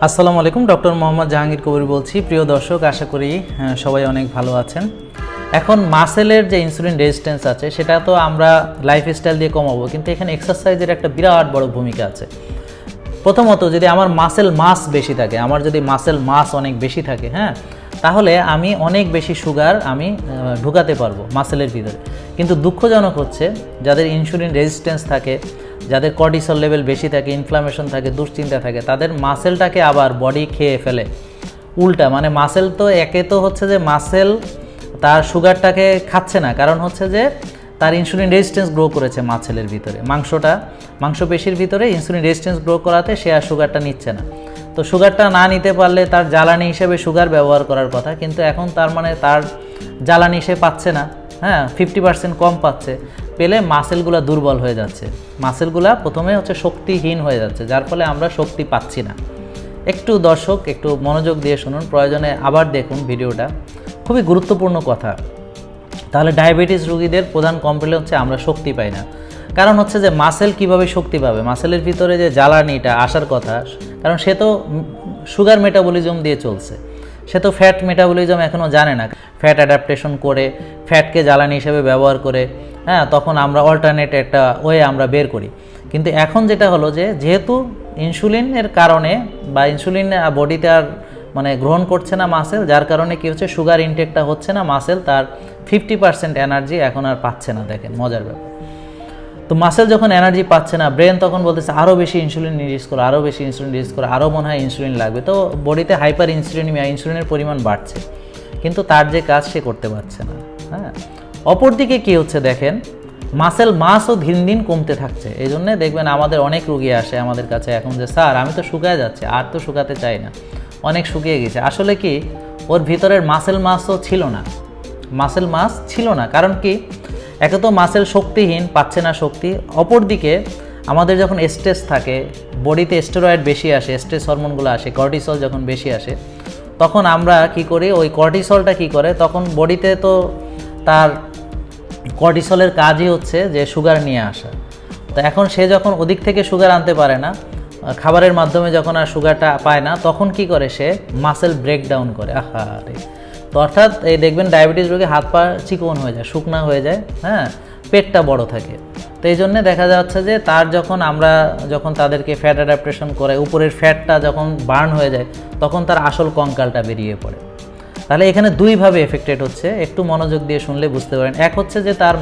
আসসালামু আলাইকুম, ডক্টর মোহাম্মদ জাহাঙ্গীর কবির বলছি। প্রিয় দর্শক, আশা করি সবাই অনেক ভালো আছেন। এখন মাসেলের যে ইনসুলিন রেজিস্ট্যান্স আছে সেটা তো আমরা লাইফস্টাইল দিয়ে কমাবো, কিন্তু এখানে এক্সারসাইজের একটা বিরাট বড় ভূমিকা আছে। প্রথমত, যদি আমার মাসেল মাস বেশি থাকে, আমার যদি মাসেল মাস অনেক বেশি থাকে, তাহলে আমি অনেক বেশি সুগার আমি ঢুকাতে পারবো মাসেলের ভিতরে। কিন্তু দুঃখজনক হচ্ছে যাদের ইনসুলিন রেজিস্ট্যান্স থাকে, যাদের কর্টিসল লেভেল বেশি থাকে, ইনফ্লামেশন থাকে, দুশ্চিন্তা থাকে, তাদের মাসেলটাকে আবার বডি খেয়ে ফেলে উল্টা। মানে মাসেল তো একে তো হচ্ছে যে মাসেল তার সুগারটাকে খাচ্ছে না, কারণ হচ্ছে যে তার ইনসুলিন রেজিস্ট্যান্স গ্রো করেছে মাসেলের ভিতরে, মাংসপেশির ভিতরে ইনসুলিন রেজিস্ট্যান্স গ্রো করাতে সে আর সুগারটা নিচ্ছে না। তো সুগারটা না নিতে পারলে তার জ্বালানি হিসেবে সুগার ব্যবহার করার কথা, কিন্তু এখন তার মানে তার জ্বালানি সে পাচ্ছে না, 50% কম পাচ্ছে, পেলে মাসেলগুলো দুর্বল হয়ে যাচ্ছে। মাসেলগুলো প্রথমে হচ্ছে শক্তিহীন হয়ে যাচ্ছে, যার ফলে আমরা শক্তি পাচ্ছি না। একটু দর্শক একটু মনোযোগ দিয়ে শুনুন, প্রয়োজনে আবার দেখুন ভিডিওটা, খুবই গুরুত্বপূর্ণ কথা। তাহলে ডায়াবেটিস রোগীদের প্রধান কমপ্লেইন হচ্ছে আমরা শক্তি পাই না। কারণ হচ্ছে যে মাসেল কিভাবে শক্তি পাবে, মাসেলের ভিতরে যে জ্বালানিটা আসার কথা, কারণ সে তো সুগার মেটাবলিজম দিয়ে চলছে, সে তো ফ্যাট মেটাবলিজম এখনও জানে না। ফ্যাট অ্যাডাপ্টেশন করে ফ্যাটকে জ্বালানি হিসেবে ব্যবহার করে তখন আমরা অল্টারনেট একটা ওয়ে আমরা বের করি। কিন্তু এখন যেটা হলো যে যেহেতু ইনসুলিনের কারণে বা ইনসুলিন বডিতে আর মানে গ্রহণ করছে না মাসেল, যার কারণে কী হচ্ছে, সুগার ইনটেকটা হচ্ছে না, মাসেল তার 50% এনার্জি এখন আর পাচ্ছে না। দেখেন মজার ব্যাপার। তো মাসেল যখন এনার্জি পাচ্ছে না, ব্রেন তখন বলতেছে আরও বেশি ইনসুলিন রিলিজ করো, আরও বেশি ইনসুলিন রিলিজ করো, আরও মনে হয় ইনসুলিন লাগবে। তো বডিতে হাইপার ইনসুলিনিমিয়া, ইনসুলিনের পরিমাণ বাড়ছে, কিন্তু তার যে কাজ সে করতে পারছে না। অপরদিকে কী হচ্ছে দেখেন, মাসেল মাসও দিন দিন কমতে থাকছে। এই জন্যে দেখবেন আমাদের অনেক রুগী আসে আমাদের কাছে এখন যে স্যার আমি তো শুকায় যাচ্ছে, আর তো শুকাতে চাই না, অনেক শুকিয়ে গেছে। আসলে কি ওর ভিতরের মাসেল মাসও ছিল না, মাসেল মাস ছিল না। কারণ কি, একে তো মাসেল শক্তিহীন, পাচ্ছে না শক্তি। অপরদিকে আমাদের যখন স্ট্রেস থাকে, বডিতে স্টেরয়েড বেশি আসে, স্ট্রেস হরমোনগুলো আসে, কর্টিসল যখন বেশি আসে, তখন আমরা কি করি, ওই কর্টিসলটা কি করে, তখন বডিতে তো তার কর্টিসলের কাজই হচ্ছে যে সুগার নিয়ে আসা। তো এখন সে যখন ওদিক থেকে সুগার আনতে পারে না, খাবারের মাধ্যমে যখন আর সুগারটা পায় না, তখন কি করে, সে মাসেল ব্রেকডাউন করে। আহারে, তো অর্থাৎ এই দেখবেন ডায়াবেটিস রোগী হাত পা চিকন হয়ে যায়, শুকনা হয়ে যায়, পেটটা বড় থাকে। তো এই জন্যে দেখা যাচ্ছে যে তার যখন তাদেরকে ফ্যাট অ্যাডাপ্টেশন করে, উপরের ফ্যাটটা যখন বার্ন হয়ে যায়, তখন তার আসল কঙ্কালটা বেরিয়ে পড়ে। তাহলে এখানে দুইভাবে এফেক্টেড হচ্ছে, একটু মনোযোগ দিয়ে শুনলে বুঝতে পারেন। এক হচ্ছে যে তার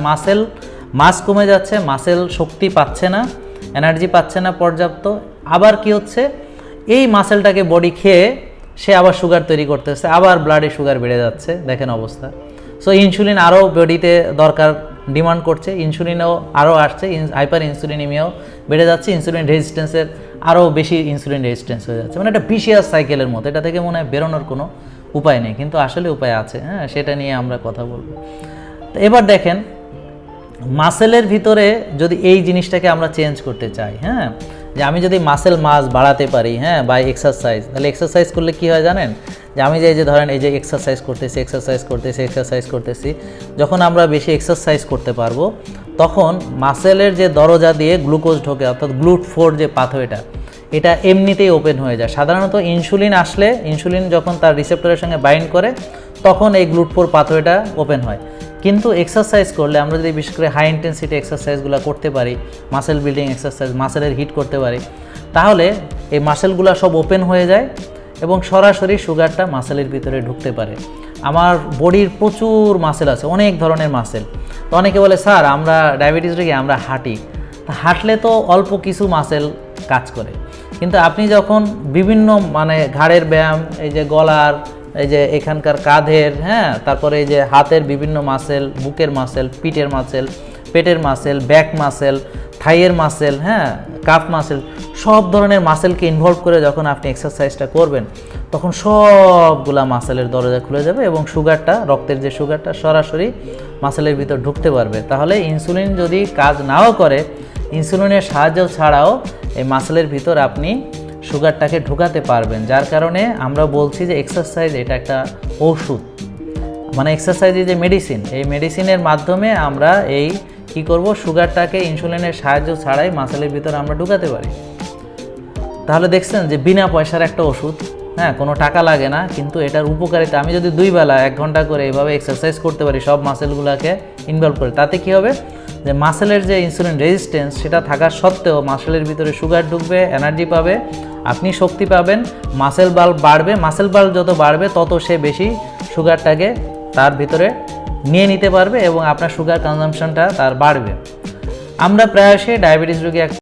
মাস কমে যাচ্ছে, মাসেল শক্তি পাচ্ছে না, এনার্জি পাচ্ছে না পর্যাপ্ত। আবার কি হচ্ছে, এই মাসেলটাকে বডি খেয়ে সে আবার সুগার তৈরি করতেছে, আবার ব্লাডে সুগার বেড়ে যাচ্ছে, দেখেন অবস্থা। সো ইনসুলিন আরও বডিতে দরকার, ডিমান্ড করছে, ইনসুলিনও আরও আসছে, হাইপার ইনসুলিনিমিয়াও বেড়ে যাচ্ছে, ইনসুলিন রেজিস্ট্যান্সের আরও বেশি ইনসুলিন রেজিস্ট্যান্স হয়ে যাচ্ছে। মানে একটা ভিশিয়াস সাইকেলের মতো, এটা থেকে মনে হয় বেরোনোর কোনো উপায় নেই, কিন্তু আসলে উপায় আছে। সেটা নিয়ে আমরা কথা বলবো। তো এবার দেখেন, মাসেলের ভিতরে যদি এই জিনিসটাকে আমরা চেঞ্জ করতে চাই, যে আমি যদি মাসেল মাস বাড়াতে পারি বাই এক্সারসাইজ, তাহলে এক্সারসাইজ করলে কি হয় জানেন, যে আমি যে ধরেন এই যে এক্সারসাইজ করতেছি, যখন আমরা বেশি এক্সারসাইজ করতে পারবো, তখন মাসেলের যে দরজা দিয়ে গ্লুকোজ ঢোকে, অর্থাৎ GLUT4 যে পাথওয়েটা, এটা এমনিতেই ওপেন হয়ে যায়। সাধারণত ইনসুলিন যখন তার রিসেপ্টরের সঙ্গে বাইন্ড করে, তখন এই GLUT4 পাথওয়েটা ওপেন হয়। কিন্তু এক্সারসাইজ করলে, আমরা যদি বিশেষ করে হাই ইন্টেন্সিটি এক্সারসাইজগুলো করতে পারি, মাসেল বিল্ডিং এক্সারসাইজ, মাসেলের হিট করতে পারি, তাহলে এই মাসেলগুলো সব ওপেন হয়ে যায় এবং সরাসরি সুগারটা মাসেলের ভিতরে ঢুকতে পারে। আমার বডির প্রচুর মাসেল আছে, অনেক ধরনের মাসেল। তো অনেকে বলে স্যার আমরা ডায়াবেটিস রোগী, আমরা হাঁটলে তো অল্প কিছু মাসেল কাজ করে, কিন্তু আপনি যখন বিভিন্ন মানে ঘাড়ের ব্যায়াম, এই যে গলার, এই যে এখানকার কাঁধের, তারপরে এই যে হাতের বিভিন্ন মাসেল, বুকের মাসেল, পিঠের মাসেল, পেটের মাসেল, ব্যাক মাসেল, থাইয়ের মাসেল, কাফ মাসেল, সব ধরনের মাসেলকে ইনভলভ করে যখন আপনি এক্সারসাইজটা করবেন, তখন সবগুলা মাসেলের দরজা খুলে যাবে এবং সুগারটা, রক্তের যে সুগারটা সরাসরি মাসেলের ভিতর ঢুকতে পারবে। তাহলে ইনসুলিন যদি কাজ নাও করে, ইনসুলিনের সাহায্য ছাড়াও এই মাসেলের ভিতর আপনি সুগারটাকে ঢুকাতে পারবেন। যার কারণে আমরা বলছি যে এক্সারসাইজ এটা একটা ওষুধ, মানে এক্সারসাইজ যে মেডিসিন, এই মেডিসিনের মাধ্যমে আমরা এই কি করব, সুগারটাকে ইনসুলিনের সাহায্য ছাড়াই মাসেলের ভিতর আমরা ঢুকাতে পারি। তাহলে দেখছেন যে বিনা পয়সার একটা ওষুধ, হ্যাঁ, কোনো টাকা লাগে না, কিন্তু এটার উপকারিতা আমি যদি 2 বেলা 1 ঘন্টা করে এইভাবে এক্সারসাইজ করতে পারি সব মাসেলগুলোকে ইনভলভ করে, তাতে কি হবে যে মাসেলের যে ইনসুলিন রেজিস্ট্যান্স সেটা থাকার সত্ত্বেও মাসেলের ভিতরে সুগার ঢুকবে, এনার্জি পাবে, আপনি শক্তি পাবেন, মাসেল বাল্ব বাড়বে, মাসেল বাল্ব যত বাড়বে তত সে বেশি সুগারটাকে তার ভিতরে নিয়ে নিতে পারবে এবং আপনার সুগার কনজাম্পশনটা তার বাড়বে। আমরা প্রায়শই ডায়াবেটিস রোগী